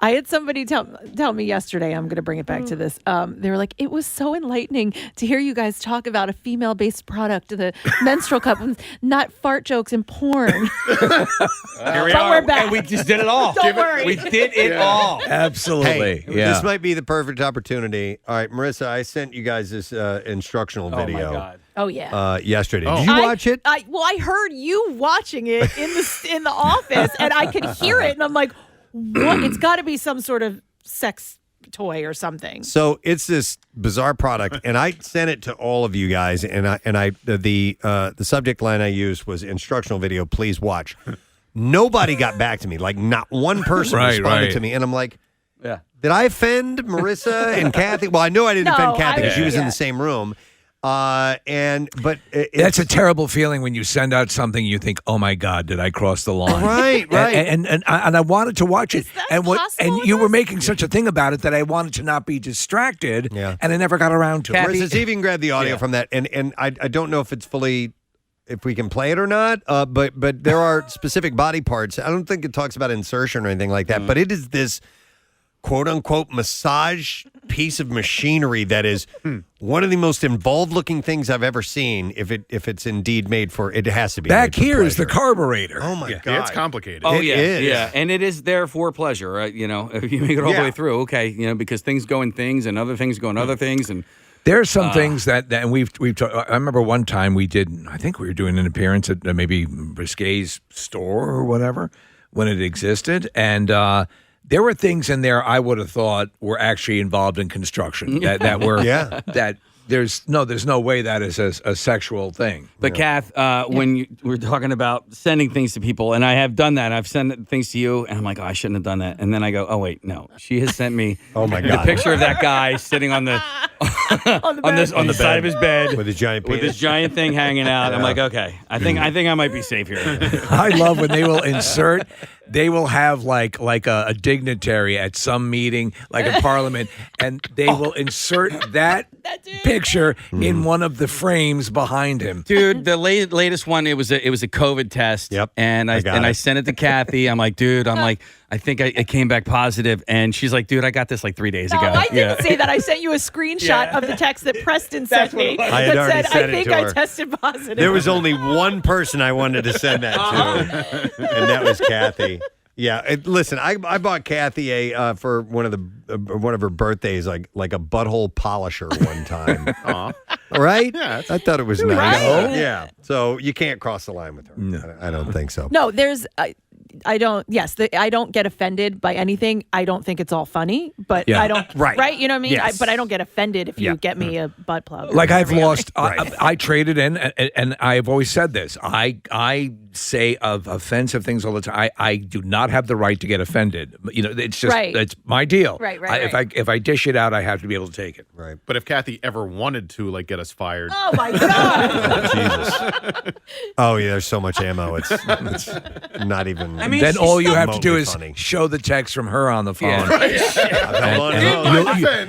I had somebody tell me yesterday, I'm going to bring it back to this. They were like, it was so enlightening to hear you guys talk about a female-based product, the menstrual cup, not fart jokes and porn. Here we But are. we're back. And we just did it all. Don't worry. We did it all. Absolutely. Hey, this might be the perfect opportunity. All right, Marissa, I sent you guys this instructional video. Oh, my God. Oh, yeah. Yesterday. Did you watch it? I heard you watching it in the office, and I could hear it, and I'm like, what? It's got to be some sort of sex toy or something. So it's this bizarre product, and I sent it to all of you guys, the subject line I used was instructional video. Please watch. Nobody got back to me. Like not one person responded to me, and I'm like, yeah. Did I offend Marissa and Kathy? Well, I know I didn't offend Kathy because she was in the same room. But that's a terrible feeling when you send out something you think, oh my God, did I cross the line? Right. And I wanted to watch it, and you were making such a thing about it that I wanted to not be distracted, and I never got around to it. Marissa, see if you can grab the audio from that, and I don't know if it's fully. If we can play it or not, but there are specific body parts. I don't think it talks about insertion or anything like that, but it is this quote-unquote massage piece of machinery that is one of the most involved-looking things I've ever seen. If it's indeed made for, it has to be. Back here is the carburetor. Oh my God, yeah, it's complicated. Oh, It is. Yeah, and it is there for pleasure, right? You know, if you make it all the way through, okay, you know, because things go in things and other things go in other things, and there are some things that and we've talked. I remember one time we did. I think we were doing an appearance at maybe Brisquet's store or whatever when it existed, and there were things in there I would have thought were actually involved in construction that were that. There's no way that is a sexual thing. But Kath, when we're talking about sending things to people, and I have done that, I've sent things to you, and I'm like, oh, I shouldn't have done that. And then I go, oh wait, no, she has sent me oh my the God. picture of that guy sitting on the on the side of his bed with his giant with his giant thing hanging out. I'm like, okay, I think I might be safe here. I love when they will insert. They will have like a dignitary at some meeting, like a parliament, and they will insert that picture in one of the frames behind him. Dude, the latest one, it was a COVID test. Yep. And I sent it to Kathy. I'm like, dude, I think I came back positive, and she's like, dude, I got this like 3 days ago. I didn't say that. I sent you a screenshot of the text that Preston sent me I had already that said, sent I it think to I her. tested positive. There was only one person I wanted to send that to, and that was Kathy. Yeah, listen, I bought Kathy for one of her birthdays, like a butthole polisher one time. Right? Yeah, I thought it was nice. Right? Yeah. So you can't cross the line with her. No. I don't think so. No, there's. I don't. Yes, I don't get offended by anything. I don't think it's all funny, but I don't. Right. You know what I mean? Yes. But I don't get offended if you get me a butt plug. Like I've lost. I traded in, and I've always said this. I say of offensive things all the time. I do not have the right to get offended. You know, it's just it's my deal. Right. If I dish it out, I have to be able to take it. Right. But if Kathy ever wanted to like get us fired, Oh my God! Jesus. Oh yeah, there's so much ammo. It's not even. I mean, Then all you have to do is funny. show the text from her on the phone.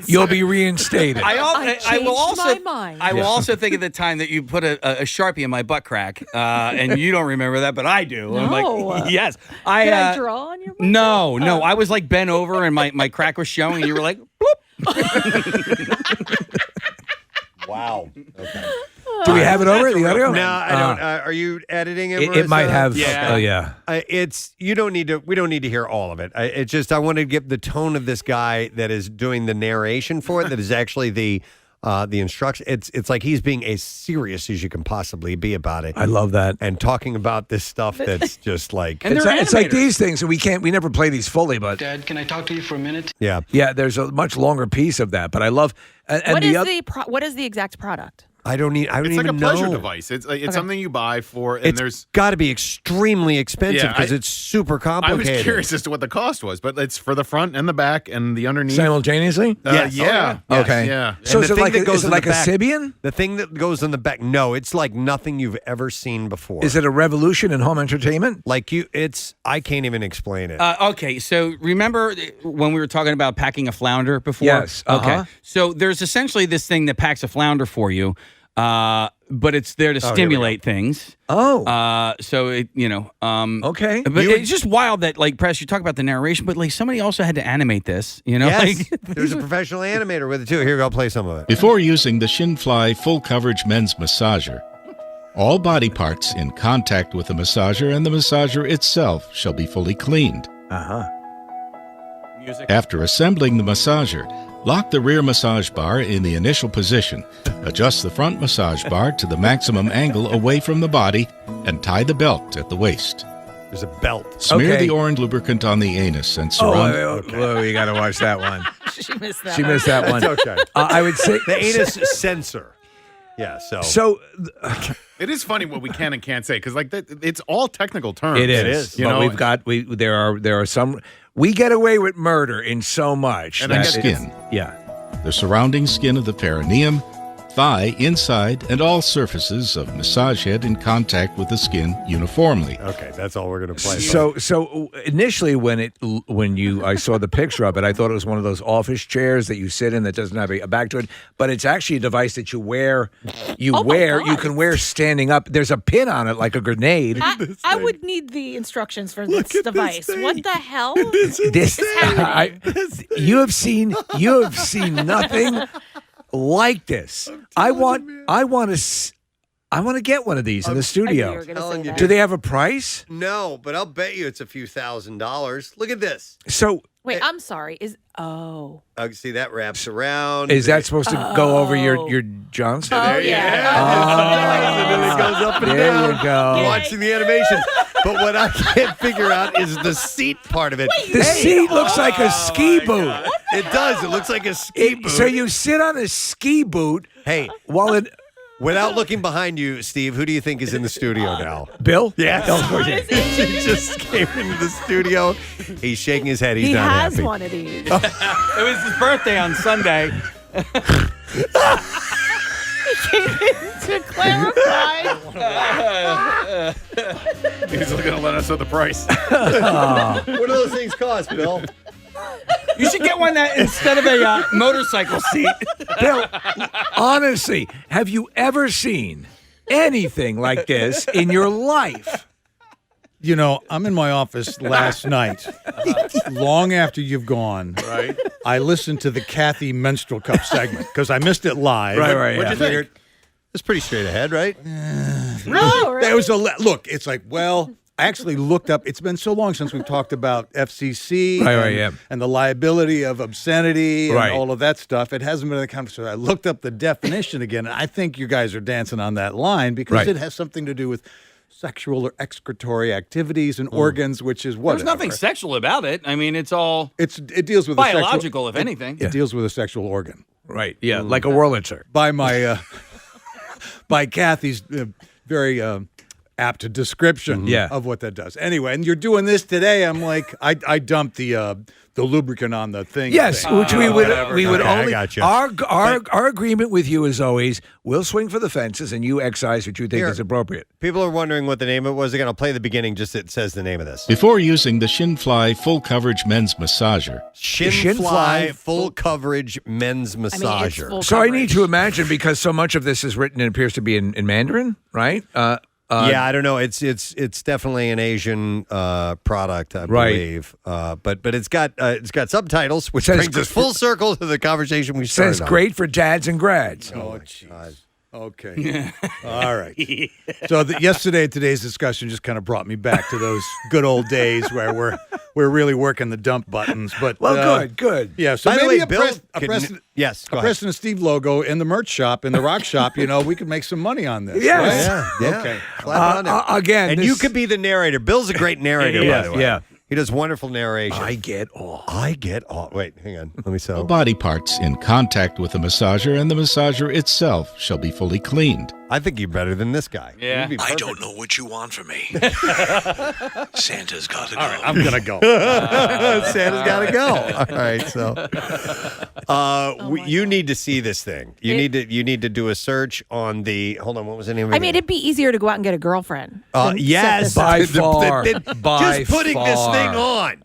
You'll be reinstated. I will also my mind. I will also think of the time that you put a Sharpie in my butt crack, and you don't remember that, but I do. I'm No. like, yes. Did I draw on your butt? No. I was like bent over, and my crack was showing, and you were like, bloop. Wow. Okay. Do we have it over the audio? No, I don't. Are you editing it? It might have. Yeah. Oh yeah. It's you don't need to. We don't need to hear all of it. It's just I want to give the tone of this guy that is doing the narration for it. That is actually the instruction. It's like he's being as serious as you can possibly be about it. I love that. And talking about this stuff that's just like And It's like these things. We never play these fully, but Dad, can I talk to you for a minute? yeah. there's a much longer piece of that. But I love. And What is the exact product? I don't it's even like a know. pleasure device. It's something you buy for, and It's got to be extremely expensive Yeah, because I- it's super I complicated. was curious as to what the cost was, but it's for the front and the back and the underneath. simultaneously. Yes. Yeah. Oh, yeah. Okay. Yeah. So And is the it thing like that goes is it in the like a back- Sibian? The thing that goes in the back, no, it's like nothing you've ever seen before. Is it a revolution in home entertainment? Like I can't even explain it. Okay, so remember when we were talking about packing a flounder before? Yes, Okay. So there's essentially this thing that packs a flounder for you. but it's there to stimulate things. Oh. So it, Okay. But it's just wild that, like, Press, you talk about the narration, but like somebody also had to animate this. Yes, Like, there's a professional animator with it too. Here, I'll play some of it. Before using the Shinfly full coverage men's massager, all body parts in contact with the massager and the massager itself shall be fully cleaned. music. After assembling the massager, lock the rear massage bar in the initial position, adjust the front massage bar to the maximum angle away from the body, and tie the belt at the waist. There's a belt. Smear Okay. the orange lubricant on the anus and surround. Whoa, you got to watch that one. She missed that. She missed that one. That's okay. I would say The anus sensor. Yeah. So. So It is funny what we can and can't say because it's all technical terms. it is. It is. You But know, there are some. We get away with murder in so much. And I And guess skin. Yeah. The surrounding skin of the perineum, thigh, inside, and all surfaces of massage head in contact with the skin uniformly. Okay, that's all we're gonna play. So initially when I saw the picture of it, I thought it was one of those office chairs that you sit in that doesn't have a back to it, but it's actually a device that you wear. You can wear standing up. There's a pin on it like a grenade. I would need the instructions for this device. What the hell? This you have seen nothing like this. I want to get one of these in the I knew studio. you were gonna telling say you, that. Do they have a price? no, but I'll bet you it's a few $1,000s. Look at this. So Wait, I'm sorry. See that wraps around. is that supposed to go over your Johnson? Oh, yeah. And then it goes up and There down. you go. Watching the animation. But what I can't figure out is the seat part of it. The seat looks like a ski boot. It does. It looks like a ski boot. So you sit on a ski boot Hey, while it. without looking behind you, Steve, who do you think is in the studio now? Bill? Yes. He just came into the studio. He's shaking his head. He's He not has happy. one of these. It was his birthday on Sunday. To clarify. he's going to let us know the price. What do those things cost, Bill? You should get one that instead of a motorcycle seat. Bill, honestly, have you ever seen anything like this in your life? You know, I'm in my office last night, long after you've gone. Right. I listened to the Kathy Menstrual Cup segment because I missed it live. Right, What'd yeah. you think? It's pretty straight ahead, right? No, There was look. It's like, well, I actually looked up. It's been so long since we've talked about FCC and the liability of obscenity and Right. all of that stuff. It hasn't been in the conversation. I looked up the definition again, and I think you guys are dancing on that line because Right. it has something to do with sexual or excretory activities and organs, which is what There's nothing sexual about it. I mean, it's all it deals with a biological, if anything. It deals with a sexual organ. Right, yeah, like a Wurlitzer. By my by Kathy's very apt description of what that does. Anyway, and you're doing this today. I'm like, I dumped the lubricant on the thing. Yes, which we would Okay, I only. gotcha. Our agreement with you is always we'll swing for the fences and you excise what you think Here. is appropriate. People are wondering what the name of it was. Again, I'll play the beginning. Just it says the name of this. Before using the Shinfly full coverage men's massager, Shinfly full coverage men's I mean, it's massager. full So I need to coverage. imagine because so much of this is written and appears to be in Mandarin, right? Yeah, I don't know. It's definitely an Asian product, I Right. believe. But it's got subtitles, which Says- brings us full circle to the conversation we started Says on. great for dads and grads. Oh, jeez. Okay. All right. So yesterday, today's discussion just kind of brought me back to those good old days where we're really working the dump buttons. But Well, good. Yeah. So By the maybe way, a Bill, Preston, yes, go a ahead. Preston and Steve logo in the merch shop, in the rock shop. You know, we could make some money on this. Yes. right? Yeah. Okay. Slap it on there. Again, and this- you could be the narrator. Bill's a great narrator, by the way. Yeah. He does wonderful narration. I get all. Wait, hang on. Let me all sell. body parts in contact with the massager and the massager itself shall be fully cleaned. I think you're better than this guy. Yeah. You'd be I perfect. don't know what you want from me. Santa's got to go. All right. I'm gonna go. Santa's got to go. All right, so you need to see this thing. You need to do a search on the. Hold on, what was the name of it? I mean, it'd be easier to go out and get a girlfriend. than set Yes, this up. By far. just putting this far. thing on,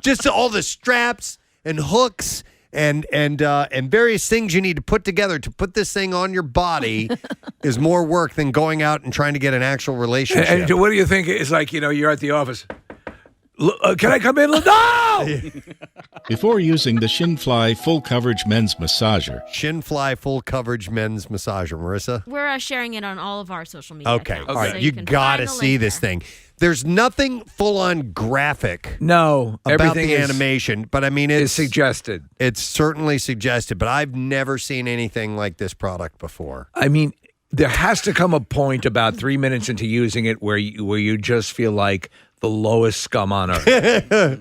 just all the straps and hooks and various things you need to put together to put this thing on your body is more work than going out and trying to get an actual relationship. And what do you think? It's like, you're at the office. Can I come in? No! Before using the Shinfly Full Coverage Men's Massager, Shinfly Full Coverage Men's Massager. Marissa? We're sharing it on all of our social media Okay. accounts, All right. so You can got to find the see link this there. thing. There's nothing full-on graphic No. about Everything the is animation, but I mean, it's suggested. It's certainly suggested, but I've never seen anything like this product before. I mean, there has to come a point about 3 minutes into using it where you just feel like the lowest scum on earth.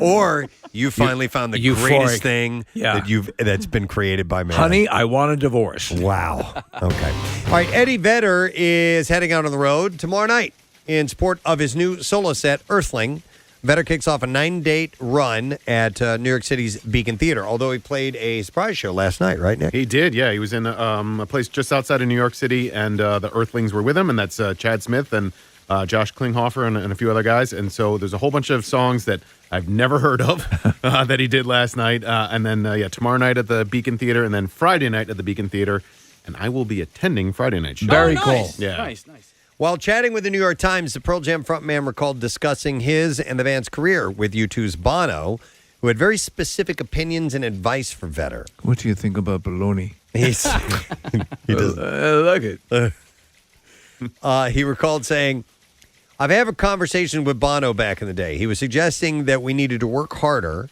Or you finally found the euphoric. greatest thing Yeah. that's been created by man. Honey, I want a divorce. Wow. Okay. All right. Eddie Vedder is heading out on the road tomorrow night in support of his new solo set, Earthling. Vedder kicks off a 9-date run at New York City's Beacon Theater, although he played a surprise show last night, right, Nick? He did, yeah. He was in a place just outside of New York City, and the Earthlings were with him, and that's Chad Smith and Josh Klinghoffer and a few other guys. And so there's a whole bunch of songs that I've never heard of that he did last night. And then, tomorrow night at the Beacon Theater, and then Friday night at the Beacon Theater. And I will be attending Friday night show. Very nice. cool. Yeah. Nice. While chatting with the New York Times, the Pearl Jam frontman recalled discussing his and the band's career with U2's Bono, who had very specific opinions and advice for Vedder. What do you think about baloney? He does. I like it. He recalled saying, I've had a conversation with Bono back in the day. He was suggesting that we needed to work harder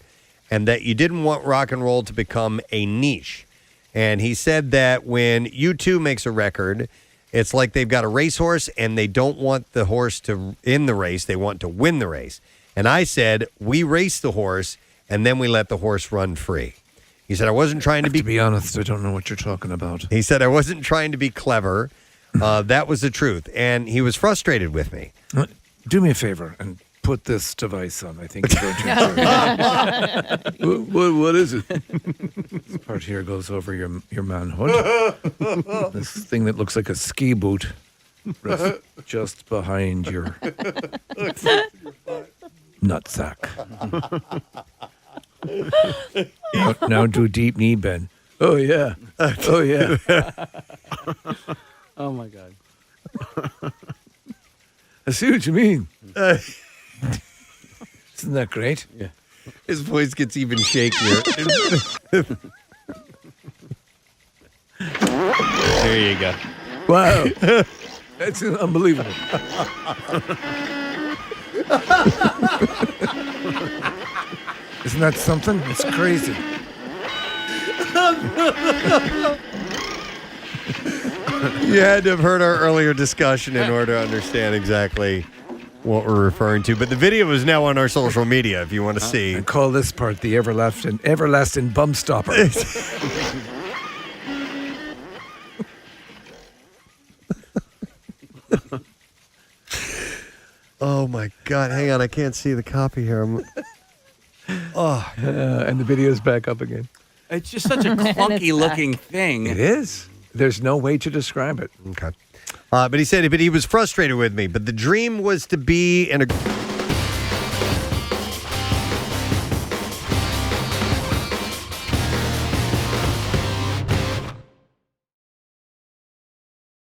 and that you didn't want rock and roll to become a niche. And he said that when U2 makes a record, it's like they've got a racehorse and they don't want the horse to in the race. They want to win the race. And I said, we race the horse and then we let the horse run free. He said, I wasn't trying to To be honest, I don't know what you're talking about. He said, I wasn't trying to be clever. That was the truth. And he was frustrated with me. Do me a favor and put this device on. I think you're going to enjoy it. What is it? This part here goes over your manhood. This thing that looks like a ski boot rests just behind your nutsack. Now do a deep knee bend. Oh, yeah. Oh, yeah. Oh my God. I see what you mean. Isn't that great? Yeah. His voice gets even shakier. There you go. Wow. That's unbelievable. Isn't that something? It's crazy. You had to have heard our earlier discussion in order to understand exactly what we're referring to. But the video is now on our social media if you want to see. And call this part the everlasting bum stopper. Oh, my God. Hang on. I can't see the copy here. And the video's back up again. It's just such a clunky looking thing. It is. There's no way to describe it. Okay. But he said, but he was frustrated with me. But the dream was to be in a